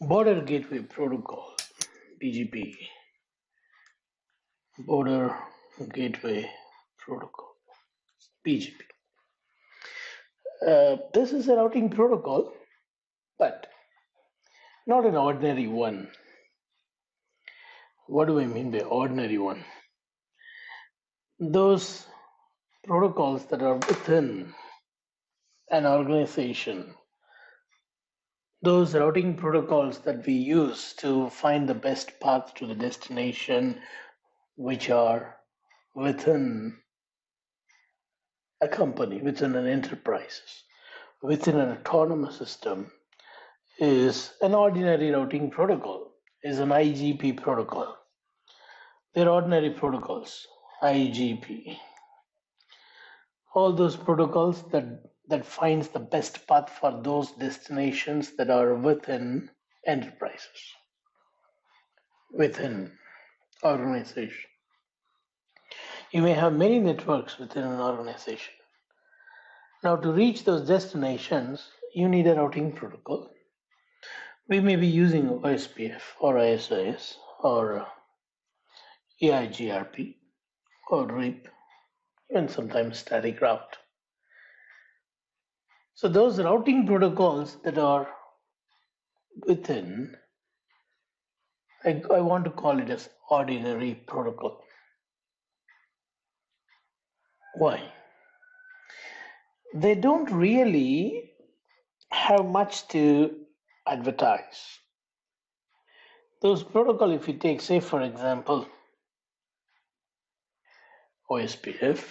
Border Gateway Protocol, BGP. Border Gateway Protocol, BGP. This is a routing protocol, but not an ordinary one. What do I mean by ordinary one? Those protocols that are within an organization, those routing protocols that we use to find the best path to the destination, which are within a company, within an enterprise, within an autonomous system, is an ordinary routing protocol, is an IGP protocol. They're ordinary protocols, IGP. All those protocols that finds the best path for those destinations that are within enterprises, within organization. You may have many networks within an organization. Now, to reach those destinations, you need a routing protocol. We may be using OSPF or ISIS or AIGRP or RIP, even sometimes static route. So those routing protocols that are within, I want to call it as ordinary protocol. Why? They don't really have much to advertise. Those protocol, if you take, say for example, OSPF,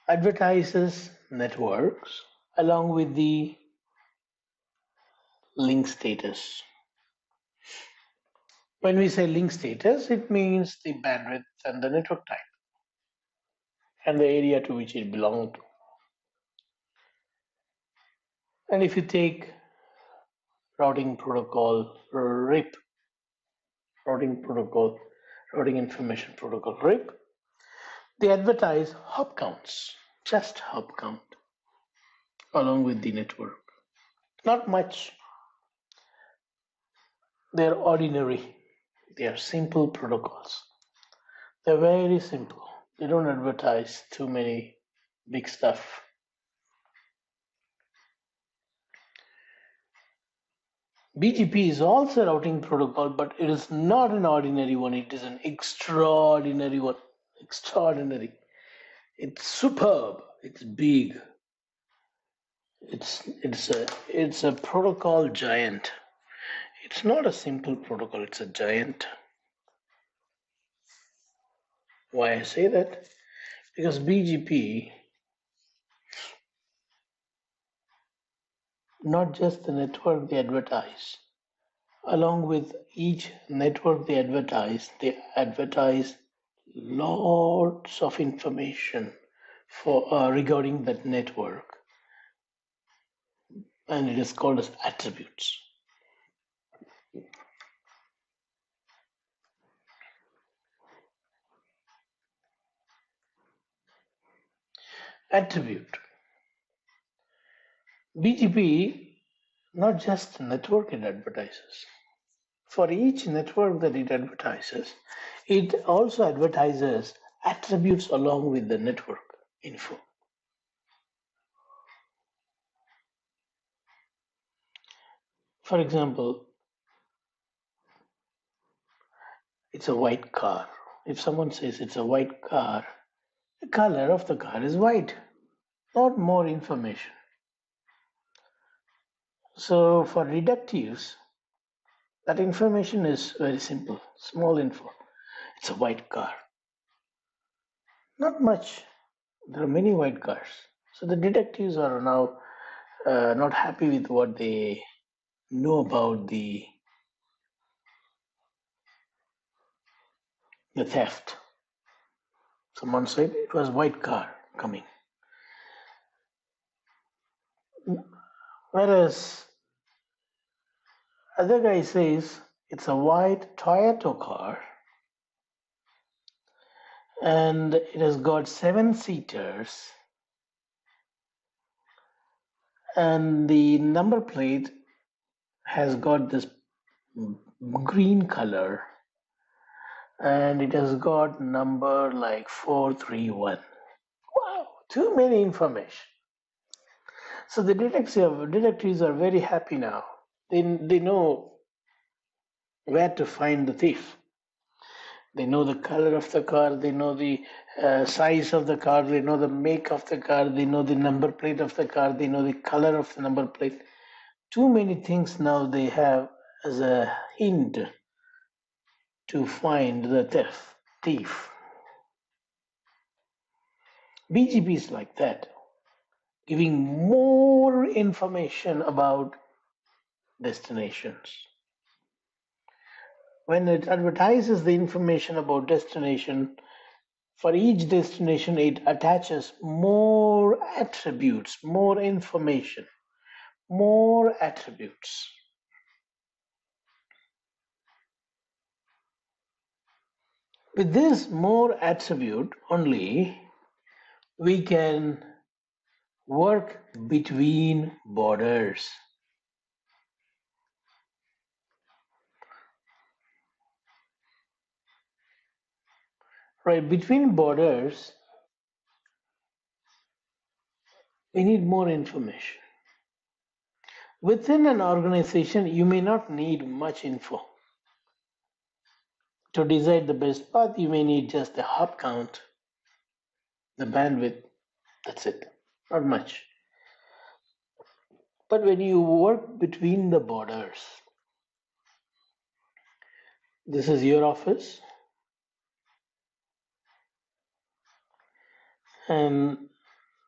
advertises networks along with the link status. When we say link status, it means the bandwidth and the network type and the area to which it belongs to. And if you take routing protocol RIP, routing information protocol RIP, they advertise hop counts, just hop count, along with the network. Not much. They're ordinary. They are simple protocols. They're very simple. They don't advertise too many big stuff. BGP is also a routing protocol, but it is not an ordinary one. It is an extraordinary one. Extraordinary. It's superb. It's big. It's a protocol giant. It's not a simple protocol. It's a giant. Why I say that? Because BGP, not just the network they advertise. Along with each network they advertise lots of information for regarding that network, and it is called as attributes. Attribute. BGP, not just the network it advertises. For each network that it advertises, it also advertises attributes along with the network info. For example, it's a white car. If someone says it's a white car, the color of the car is white, not more information. So for reductives, that information is very simple, small info. It's a white car. Not much. There are many white cars. So the detectives are now not happy with what they know about the theft. Someone said it was white car coming. Whereas other guy says it's a white Toyota car and it has got 7 seaters and the number plate has got this green color, and it has got number like 431. Wow, too many information. So the detectives are very happy now. They know where to find the thief. They know the color of the car, they know the size of the car, they know the make of the car, they know the number plate of the car, they know the color of the number plate. Too many things now they have as a hint to find the thief. BGP is like that, giving more information about destinations. When it advertises the information about destination, for each destination, it attaches more attributes, more information, more attributes. With this more attribute only, we can work between borders. Right, between borders, we need more information. Within an organization, you may not need much info. To decide the best path, you may need just the hop count, the bandwidth, that's it, not much. But when you work between the borders, this is your office, and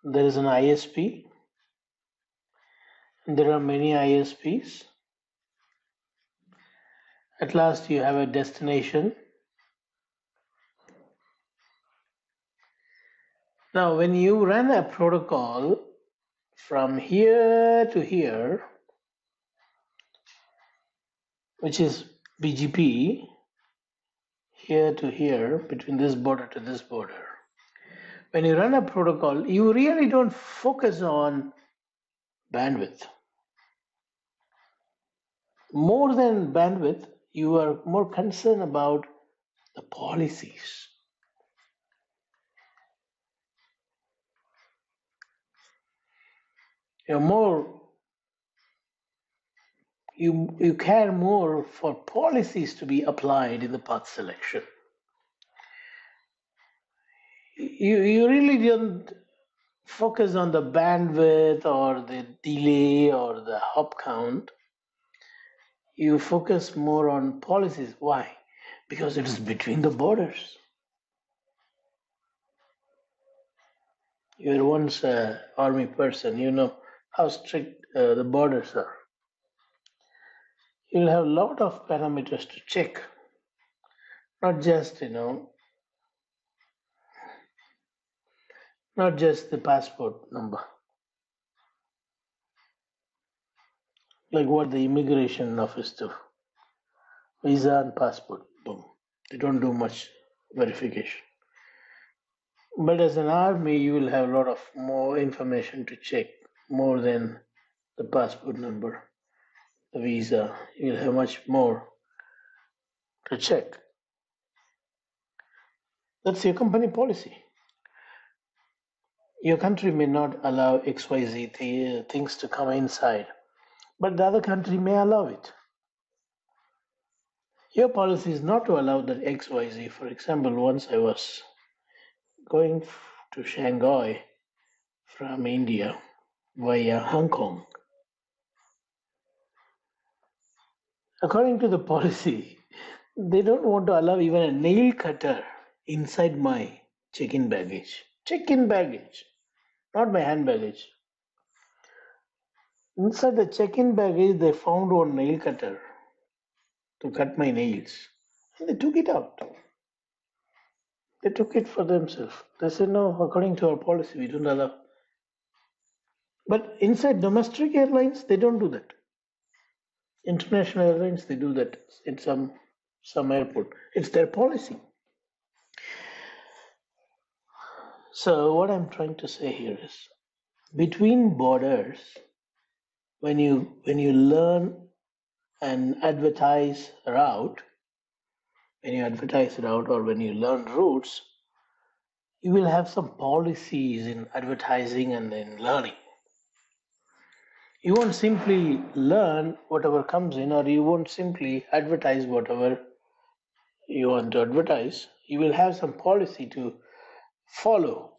there is an ISP, and there are many ISPs. At last, you have a destination. Now, when you run a protocol from here to here, which is BGP, here to here, between this border to this border, when you run a protocol, you really don't focus on bandwidth. More than bandwidth, you are more concerned about the policies. You're more you care more for policies to be applied in the path selection. You really don't focus on the bandwidth or the delay or the hop count. You focus more on policies. Why? Because it is between the borders. You were once an army person, you know how strict the borders are. You'll have a lot of parameters to check, not just not just the passport number, like what the immigration office do. Visa and passport, boom. They don't do much verification. But as an army, you will have a lot of more information to check, more than the passport number, the visa. You will have much more to check. That's your company policy. Your country may not allow XYZ things to come inside, but the other country may allow it. Your policy is not to allow that XYZ. For example, once I was going to Shanghai from India via Hong Kong. According to the policy, they don't want to allow even a nail cutter inside my check-in baggage. Check-in baggage, not my hand baggage. Inside the check-in baggage, they found one nail cutter to cut my nails. And they took it out. They took it for themselves. They said, no, according to our policy, we don't allow. But inside domestic airlines, they don't do that. International airlines, they do that in some airport. It's their policy. So what I'm trying to say here is, between borders, when you learn an advertise route, when you advertise route or when you learn routes, you will have some policies in advertising and in learning. You won't simply learn whatever comes in, or you won't simply advertise whatever you want to advertise. You will have some policy to follow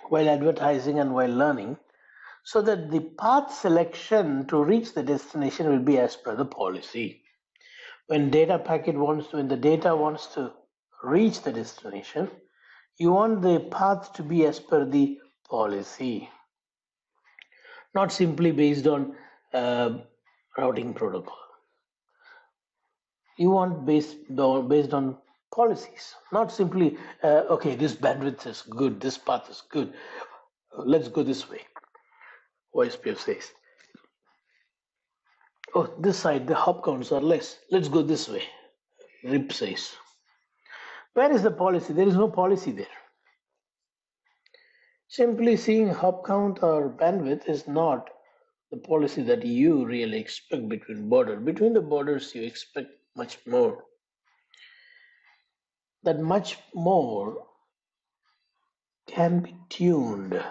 while advertising and while learning, so that the path selection to reach the destination will be as per the policy. When the data wants to reach the destination, you want the path to be as per the policy, not simply based on routing protocol. You want based on policies, not simply okay, this bandwidth is good, this path is good, let's go this way. OSPF says, oh, this side the hop counts are less, let's go this way. RIP says, where is the policy? There is no policy there. Simply seeing hop count or bandwidth is not the policy that you really expect between borders. Between the borders, you expect much more. That much more can be tuned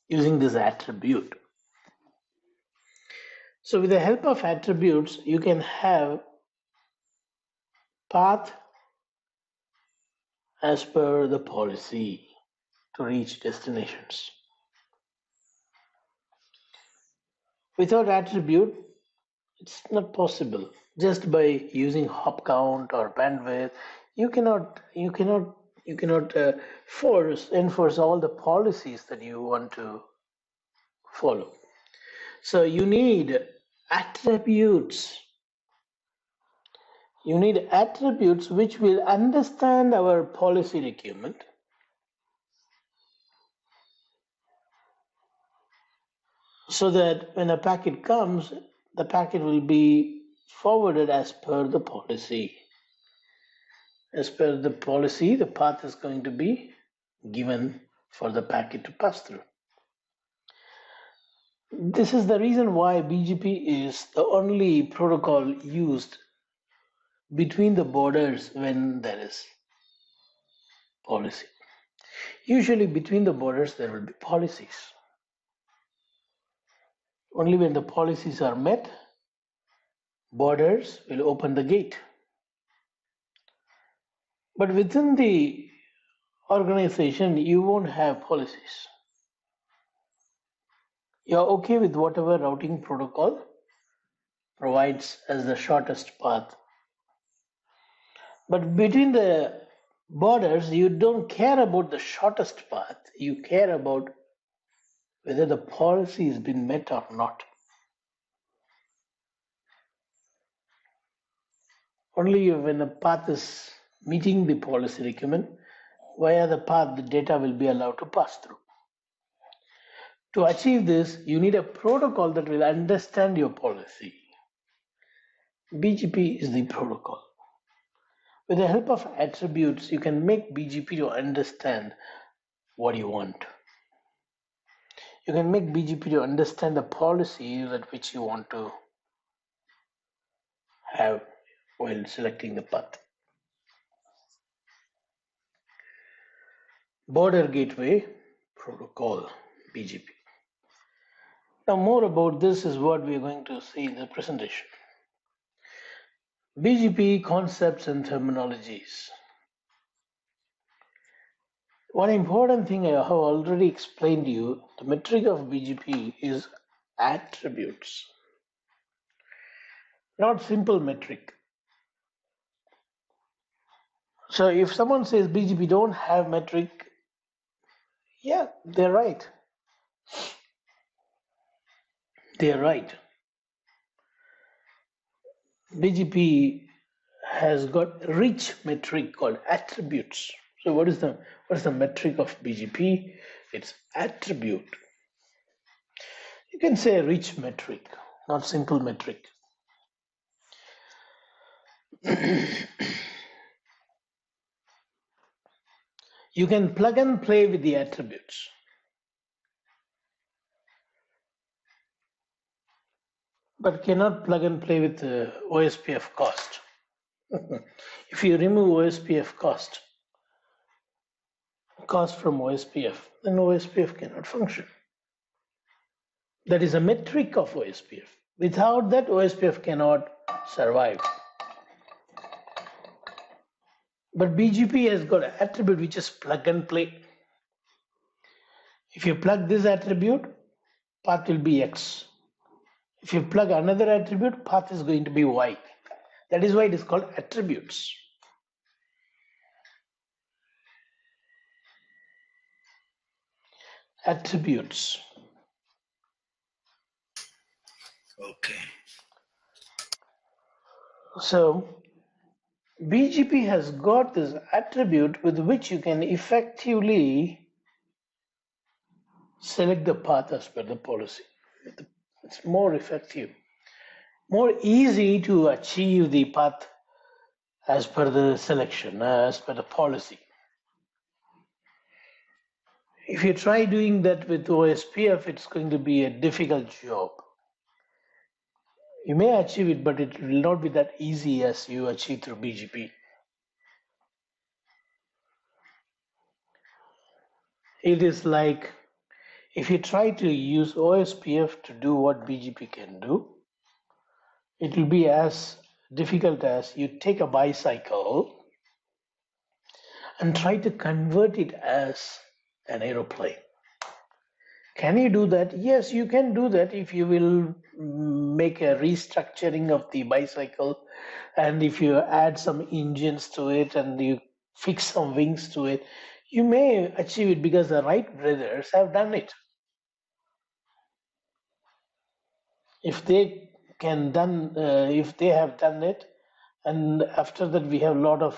using this attribute. So with the help of attributes, you can have path as per the policy to reach destinations. Without attribute, it's not possible. Just by using hop count or bandwidth, you cannot enforce all the policies that you want to follow. So you need attributes. You need attributes which will understand our policy requirement, so that when a packet comes, the packet will be forwarded as per the policy. As per the policy, the path is going to be given for the packet to pass through. This is the reason why BGP is the only protocol used between the borders when there is policy. Usually between the borders there will be policies. Only when the policies are met, borders will open the gate. But within the organization, you won't have policies. You're okay with whatever routing protocol provides as the shortest path. But between the borders, you don't care about the shortest path. You care about whether the policy has been met or not. Only when the path is meeting the policy requirement, via the path the data will be allowed to pass through. To achieve this, you need a protocol that will understand your policy. BGP is the protocol. With the help of attributes, you can make BGP to understand what you want. You can make BGP to understand the policy that which you want to have while selecting the path. Border Gateway Protocol, BGP. Now more about this is what we are going to see in the presentation. BGP concepts and terminologies. One important thing I have already explained to you, the metric of BGP is attributes, not simple metric. So if someone says BGP don't have metric, yeah, they're right. They're right. BGP has got rich metric called attributes. So what is the metric of BGP? It's attribute. You can say rich metric, not simple metric. You can plug and play with the attributes. but cannot plug and play with OSPF cost. If you remove OSPF cost from OSPF, then OSPF cannot function. That is a metric of OSPF. Without that, OSPF cannot survive. But BGP has got an attribute which is plug and play. If you plug this attribute, path will be X. If you plug another attribute, path is going to be Y. That is why it is called attributes. Attributes. Okay. So BGP has got this attribute with which you can effectively select the path as per the policy. It's more effective, more easy to achieve the path as per the selection, as per the policy. If you try doing that with OSPF, it's going to be a difficult job. You may achieve it, but it will not be that easy as you achieve through BGP. It is like if you try to use OSPF to do what BGP can do, it will be as difficult as you take a bicycle and try to convert it as an aeroplane. Can you do that? Yes, you can do that if you will make a restructuring of the bicycle, and if you add some engines to it and you fix some wings to it, you may achieve it because the Wright brothers have done it. If they if they have done it, and after that we have a lot of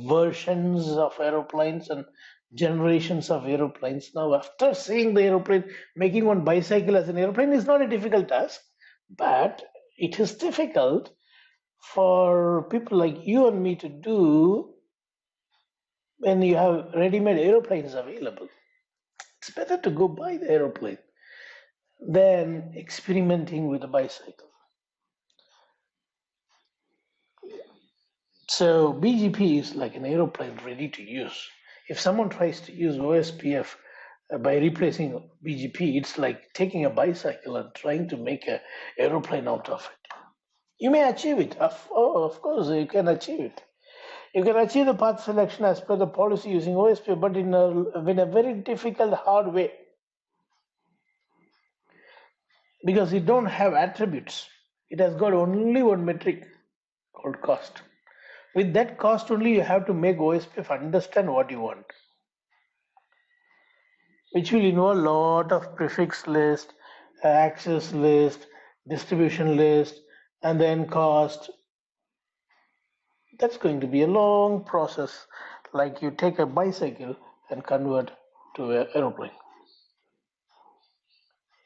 versions of aeroplanes and generations of aeroplanes. Now, after seeing the aeroplane, making one bicycle as an aeroplane is not a difficult task, but it is difficult for people like you and me to do when you have ready-made aeroplanes available. It's better to go buy the aeroplane than experimenting with a bicycle. So BGP is like an aeroplane ready to use. If someone tries to use OSPF by replacing BGP, it's like taking a bicycle and trying to make an aeroplane out of it. You may achieve it. Of course, you can achieve it. You can achieve the path selection as per the policy using OSPF, but in a very difficult, hard way. Because it don't have attributes. It has got only one metric called cost. With that cost only, you have to make OSPF understand what you want, which will involve a lot of prefix list, access list, distribution list, and then cost. That's going to be a long process, like you take a bicycle and convert to an aeroplane.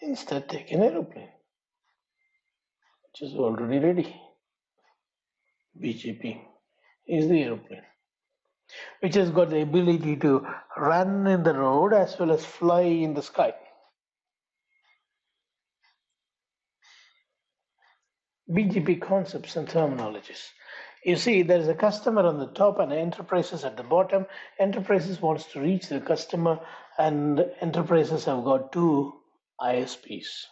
Instead, take an aeroplane, which is already ready. BGP is the aeroplane, which has got the ability to run in the road as well as fly in the sky. BGP concepts and terminologies. You see, there is a customer on the top and enterprises at the bottom. Enterprises wants to reach the customer, and enterprises have got two ISPs.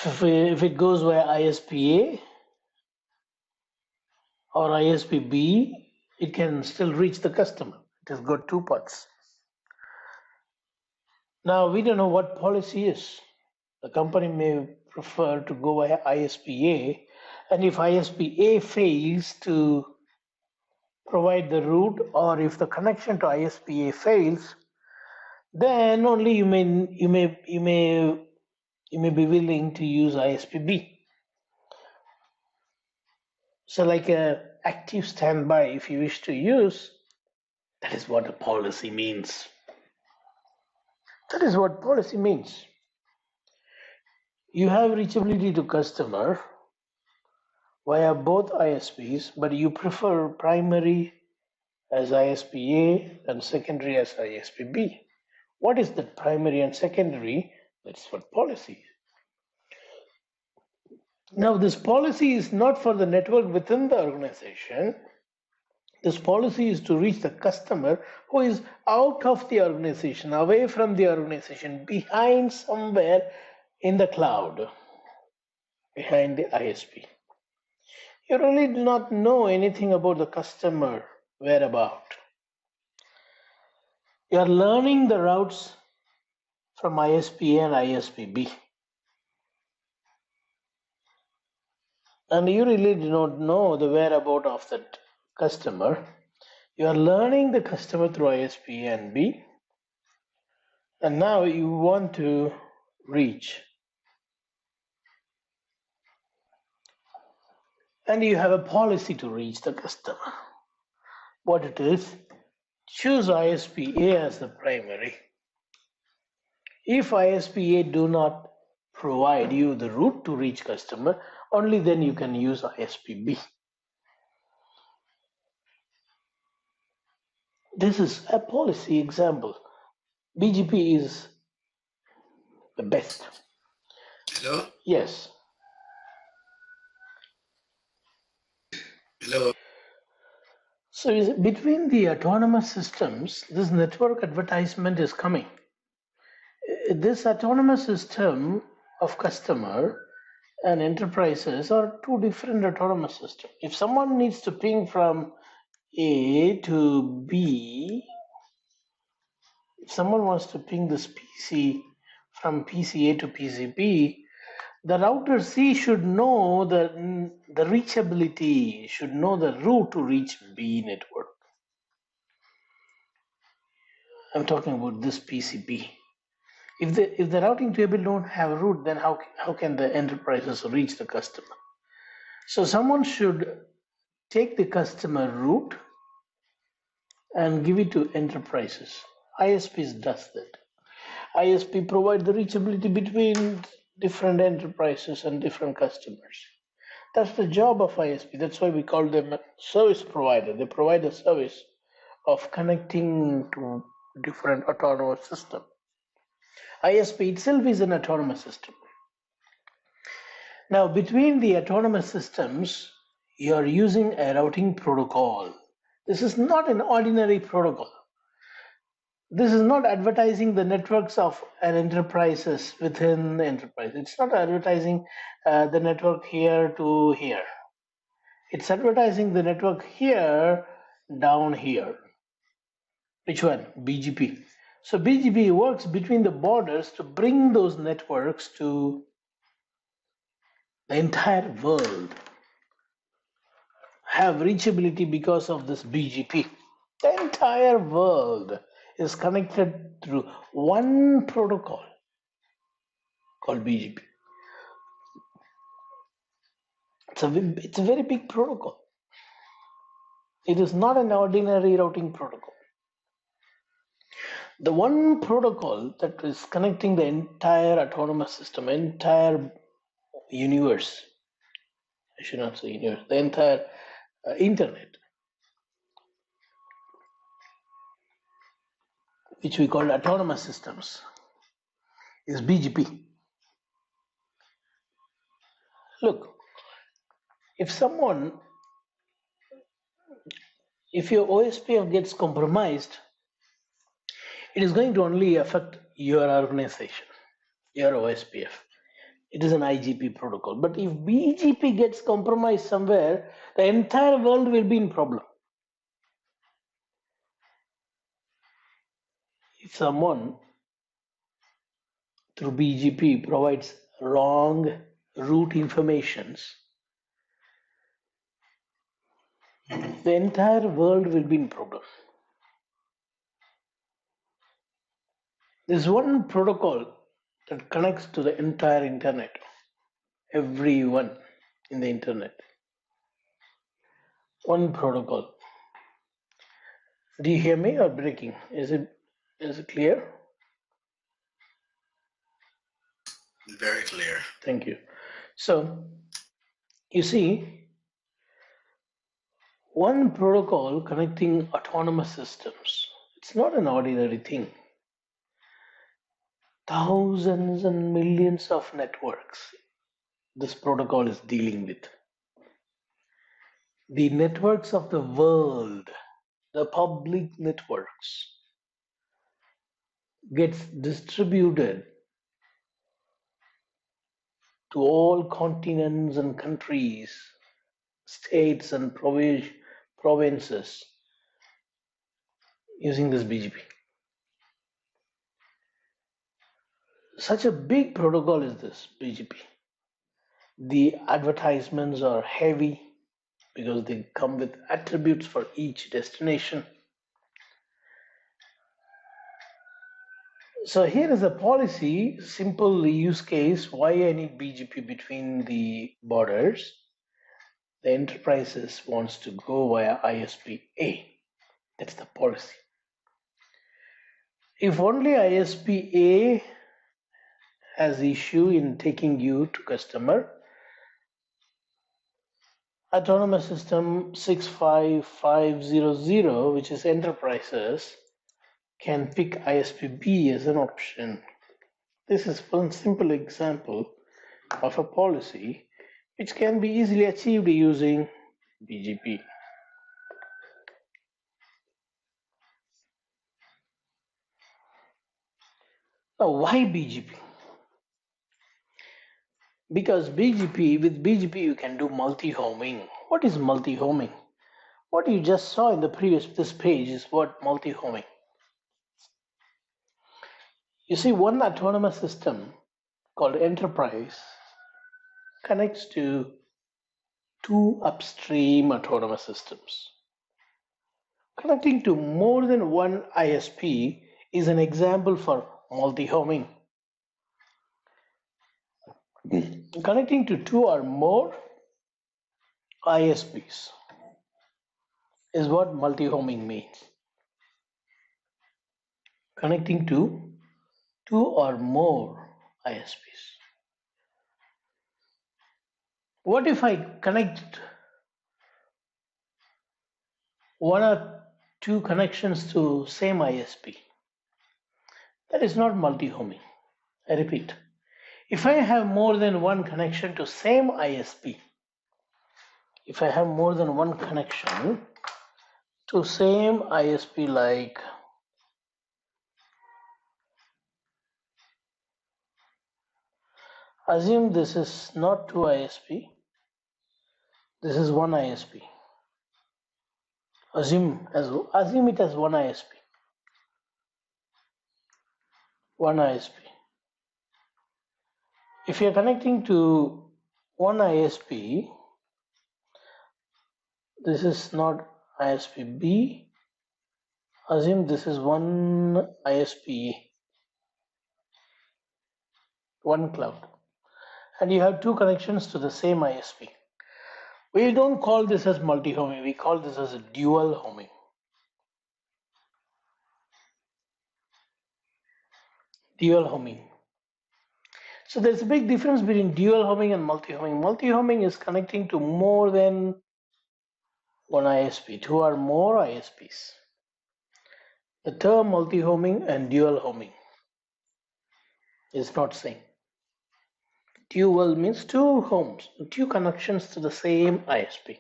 If it goes via ISPA or ISPB, it can still reach the customer. It has got two parts. Now, we don't know what policy is. The company may prefer to go via ISPA, and if ISPA fails to provide the route, or if the connection to ISPA fails, then only you may be willing to use ISPB. So, like a active standby, if you wish to use, that is what a policy means. That is what policy means. You have reachability to customer via both ISPs, but you prefer primary as ISPA and secondary as ISPB. What is the primary and secondary? That's what policy. Now, this policy is not for the network within the organization. This policy is to reach the customer who is out of the organization, away from the organization, behind somewhere in the cloud, behind the ISP. You really do not know anything about the customer whereabout. You are learning the routes from ISP and ISPB. And you really do not know the whereabout of that customer. You are learning the customer through ISP and B. And now you want to reach. And you have a policy to reach the customer. What it is, choose ISP-A as the primary. If ISP-A do not provide you the route to reach customer, only then you can use ISP-B. This is a policy example. BGP is the best. Hello? Yes. Hello? So between the autonomous systems, this network advertisement is coming. This autonomous system of customer and enterprises are two different autonomous systems. If someone needs to ping from A to B, if someone wants to ping this PC from PCA to PCB, the router C should know the reachability, should know the route to reach B network. I'm talking about this PCB. If the routing table don't have a route, then how can the enterprises reach the customer? So someone should take the customer route and give it to enterprises. ISPs does that. ISP provide the reachability between different enterprises and different customers. That's the job of ISP. That's why we call them a service provider. They provide a service of connecting to different autonomous systems. ISP itself is an autonomous system. Now, between the autonomous systems, you are using a routing protocol. This is not an ordinary protocol. This is not advertising the networks of an enterprises within the enterprise. It's not advertising the network here to here. It's advertising the network here down here. Which one? BGP. So BGP works between the borders to bring those networks to the entire world. Have reachability because of this BGP. The entire world is connected through one protocol called BGP. It's a very big protocol. It is not an ordinary routing protocol. The one protocol that is connecting the entire autonomous system, entire universe, I should not say universe, the entire internet, which we call autonomous systems, is BGP. Look, if your OSPF gets compromised, it is going to only affect your organization, your OSPF. It is an IGP protocol. But if BGP gets compromised somewhere, the entire world will be in problem. If someone through BGP provides wrong route informations, the entire world will be in problem. There's one protocol that connects to the entire internet, everyone in the internet. One protocol. Do you hear me or breaking? Is it clear? Very clear. Thank you. So you see, one protocol connecting autonomous systems. It's not an ordinary thing. Thousands and millions of networks this protocol is dealing with. The networks of the world, the public networks, gets distributed to all continents and countries, states and provinces using this BGP. Such a big protocol is this BGP. The advertisements are heavy because they come with attributes for each destination. So here is a policy, simple use case, why I need BGP between the borders. The enterprises wants to go via ISP-A. That's the policy. If only ISP-A has issue in taking you to customer, autonomous system 65500, which is enterprises, can pick ISP-B as an option. This is one simple example of a policy which can be easily achieved using BGP. Now, why BGP? Because with BGP you can do multi-homing. What is multi-homing? What you just saw in this page is what multi-homing. You see, one autonomous system called enterprise connects to two upstream autonomous systems. Connecting to more than one ISP is an example for multi-homing. Connecting to two or more ISPs is what multi-homing means. Connecting to two or more ISPs. What if I connect one or two connections to same ISP? That is not multi-homing. I repeat, if I have more than one connection to same ISP, if I have more than one connection to same ISP, like assume this is not two ISP, this is one ISP. Assume it as one ISP. One ISP. If you're connecting to one ISP, this is not ISP B. Assume this is one ISP, one cloud, and you have two connections to the same ISP. We don't call this as multi-homing, we call this as a dual homing. Dual homing. So there's a big difference between dual homing and multi-homing. Multi-homing is connecting to more than one ISP, two or more ISPs. The term multi-homing and dual homing is not same. Dual means two homes, two connections to the same ISP.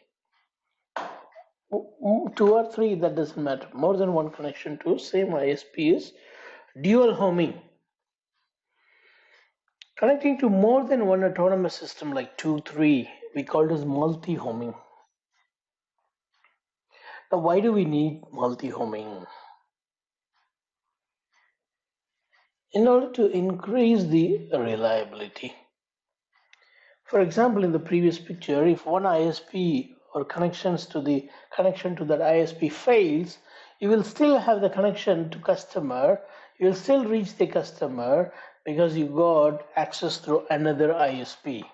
Two or three, that doesn't matter. More than one connection to same ISP is dual homing. Connecting to more than one autonomous system like 2, 3, we call this multi-homing. Now, why do we need multi-homing? In order to increase the reliability. For example, in the previous picture, if one ISP or connection to that ISP fails, you will still have the connection to customer. You will still reach the customer because you got access through another ISP.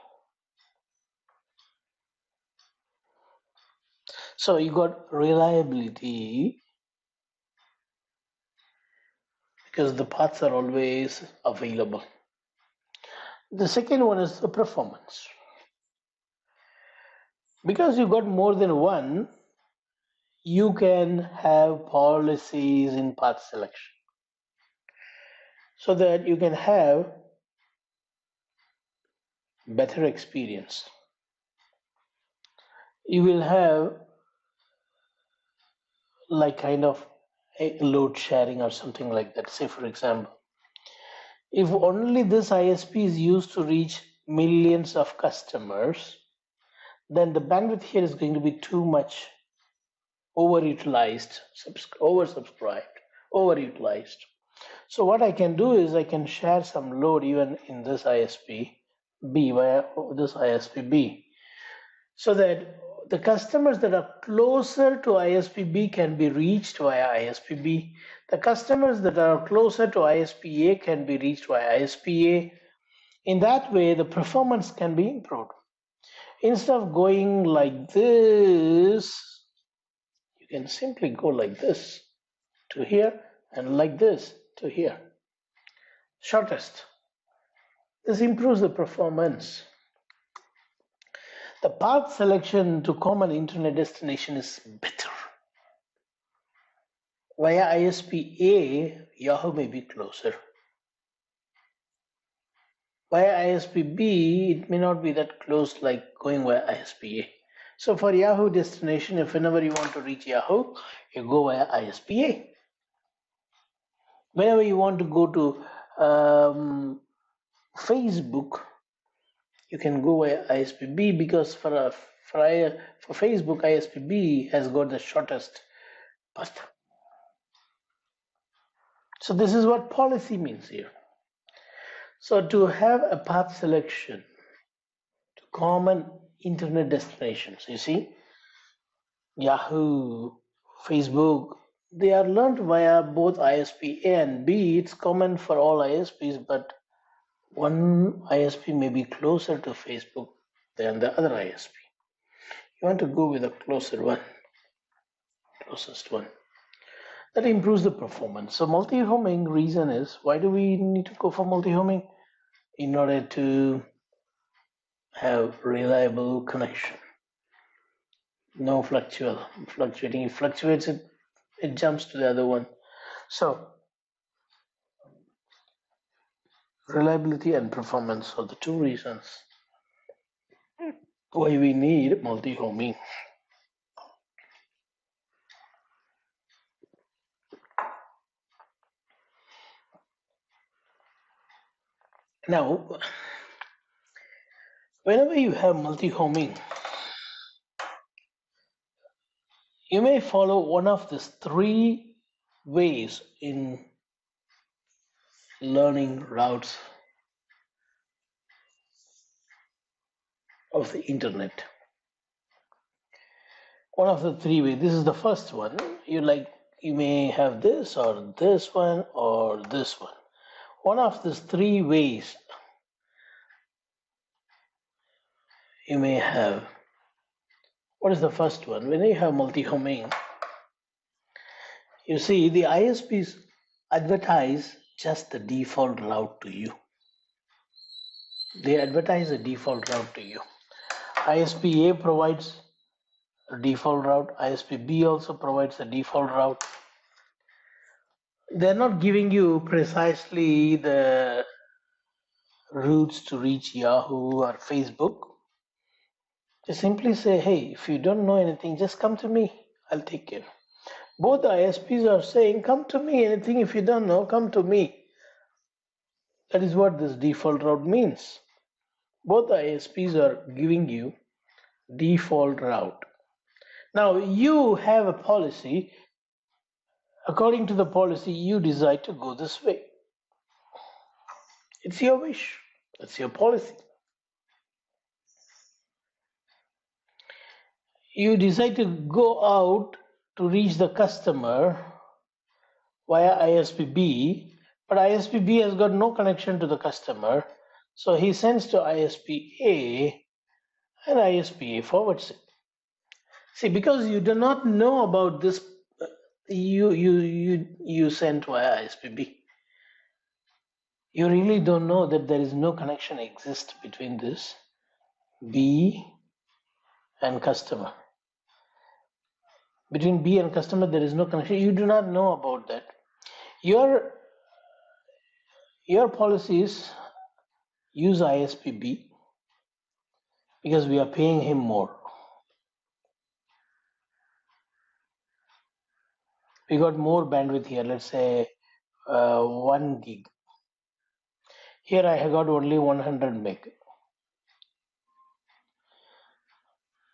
So you got reliability because the paths are always available. The second one is the performance. Because you got more than one, you can have policies in path selection so that you can have better experience. You will have like kind of a load sharing or something like that. Say for example, if only this ISP is used to reach millions of customers, then the bandwidth here is going to be too much overutilized, oversubscribed, overutilized. So what I can do is I can share some load even in this ISP B via this ISP B, so that the customers that are closer to ISP B can be reached via ISP B. The customers that are closer to ISP A can be reached via ISP A. In that way, the performance can be improved. Instead of going like this, you can simply go like this to here and like this to here. Shortest. This improves the performance. The path selection to common internet destination is better. Via ISP A, Yahoo may be closer. Via ISP B, it may not be that close like going via ISP A. So for Yahoo destination, if whenever you want to reach Yahoo, you go via ISP A. Whenever you want to go to Facebook, you can go via ISP B, because for Facebook, ISP B has got the shortest path. So this is what policy means here. So to have a path selection to common internet destinations, you see, Yahoo, Facebook, they are learned via both ISP A and B. It's common for all ISPs, but one ISP may be closer to Facebook than the other ISP. You want to go with the closest one. That improves the performance. So multi-homing reason is, why do we need to go for multi-homing? In order to have reliable connection. No fluctuating. If fluctuates, it jumps to the other one. So reliability and performance are the two reasons why we need multi-homing. Now, whenever you have multi-homing, you may follow one of these three ways in learning routes of the internet. One of the three ways. This is the first one. You may have this or this one or this one. One of these three ways you may have. What is the first one? When you have multi-homing, you see the ISPs advertise just the default route to you. They advertise a default route to you. ISP A provides a default route. ISP B also provides a default route. They're not giving you precisely the routes to reach Yahoo or Facebook. They simply say, hey, if you don't know anything, just come to me. I'll take care. Both the ISPs are saying, come to me. Anything if you don't know, come to me. That is what this default route means. Both the ISPs are giving you default route. Now you have a policy. According to the policy, you decide to go this way. It's your wish. It's your policy. You decide to go out to reach the customer via ISP B, but ISP B has got no connection to the customer, so he sends to ISP A, and ISP A forwards it. See, because you do not know about this, you sent via ISP B. You really don't know that there is no connection exists between this B and customer. Between B and customer, there is no connection. You do not know about that. Your policies use ISP B, because we are paying him more. We got more bandwidth here, let's say 1 gig. Here I have got only 100 meg.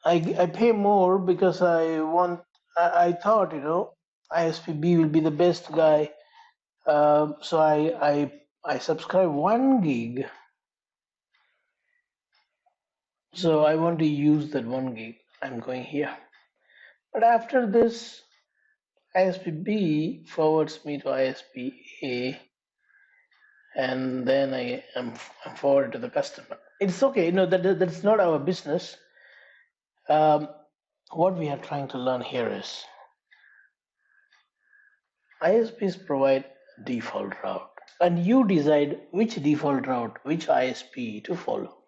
I pay more because I thought, ISPB will be the best guy. So I subscribe 1 gig. So I want to use that 1 gig. I'm going here. But after this, ISPB forwards me to ISPA, and then I'm forwarded to the customer. It's okay, that's not our business. What we are trying to learn here is ISPs provide default route, and you decide which default route, which ISP to follow.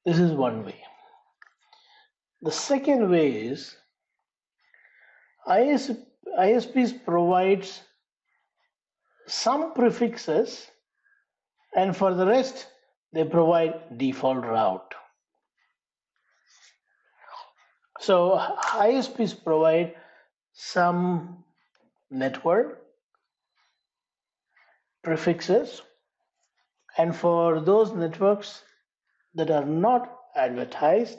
This is one way. The second way is ISPs provides some prefixes, and for the rest they provide default route. So ISPs provide some network prefixes, and for those networks that are not advertised,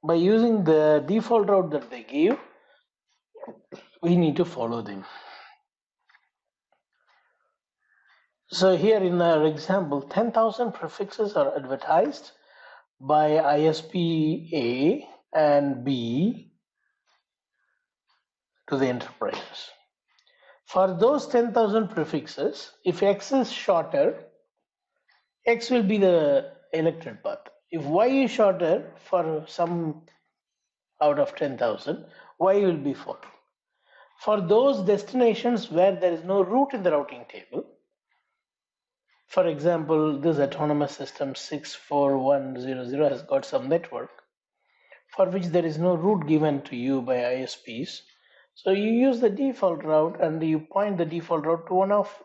by using the default route that they give, we need to follow them. So here in our example, 10,000 prefixes are advertised by ISP A and B to the enterprises. For those 10,000 prefixes, if X is shorter, X will be the elected path. If Y is shorter for some out of 10,000, Y will be followed. For those destinations where there is no route in the routing table, for example, this autonomous system 64100 has got some network for which there is no route given to you by ISPs. So you use the default route and you point the default route to one of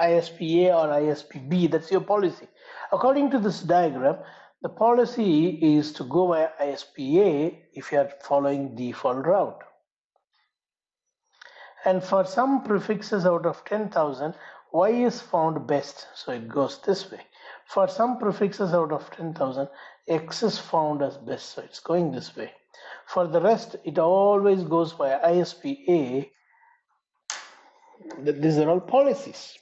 ISPA or ISPB. That's your policy. According to this diagram, the policy is to go by ISPA if you are following default route. And for some prefixes out of 10,000, Y is found best, so it goes this way. For some prefixes out of 10,000, X is found as best, so it's going this way. For the rest, it always goes by ISPA. These are all policies.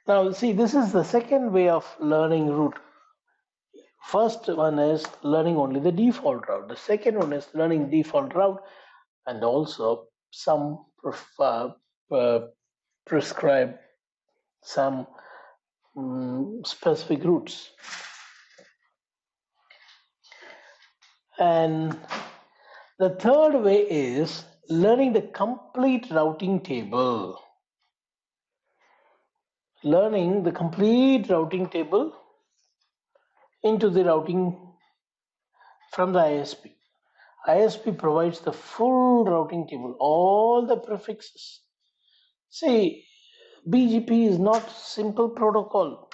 Now, see, this is the second way of learning route. First one is learning only the default route. The second one is learning default route and also some prescribe some specific routes. And the third way is learning the complete routing table. Learning the complete routing table into the routing from the ISP. ISP provides the full routing table, all the prefixes. See, BGP is not simple protocol.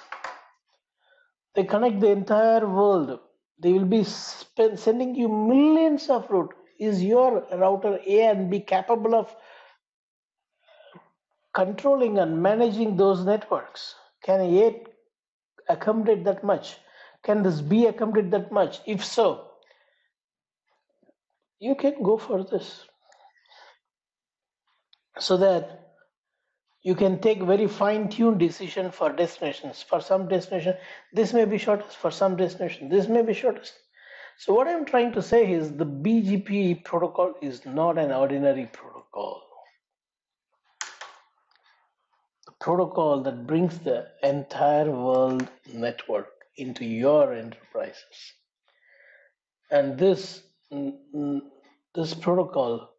They connect the entire world. They will be sending you millions of routes. Is your router A and B capable of controlling and managing those networks? Can A accommodate that much? Can this B accommodate that much? If so, you can go for this, so that you can take very fine-tuned decision for destinations. For some destination, this may be shortest. For some destination, this may be shortest. So what I'm trying to say is the BGP protocol is not an ordinary protocol. The protocol that brings the entire world network into your enterprises. And this protocol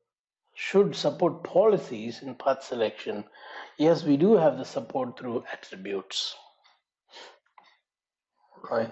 should support policies in path selection. Yes, we do have the support through attributes, right?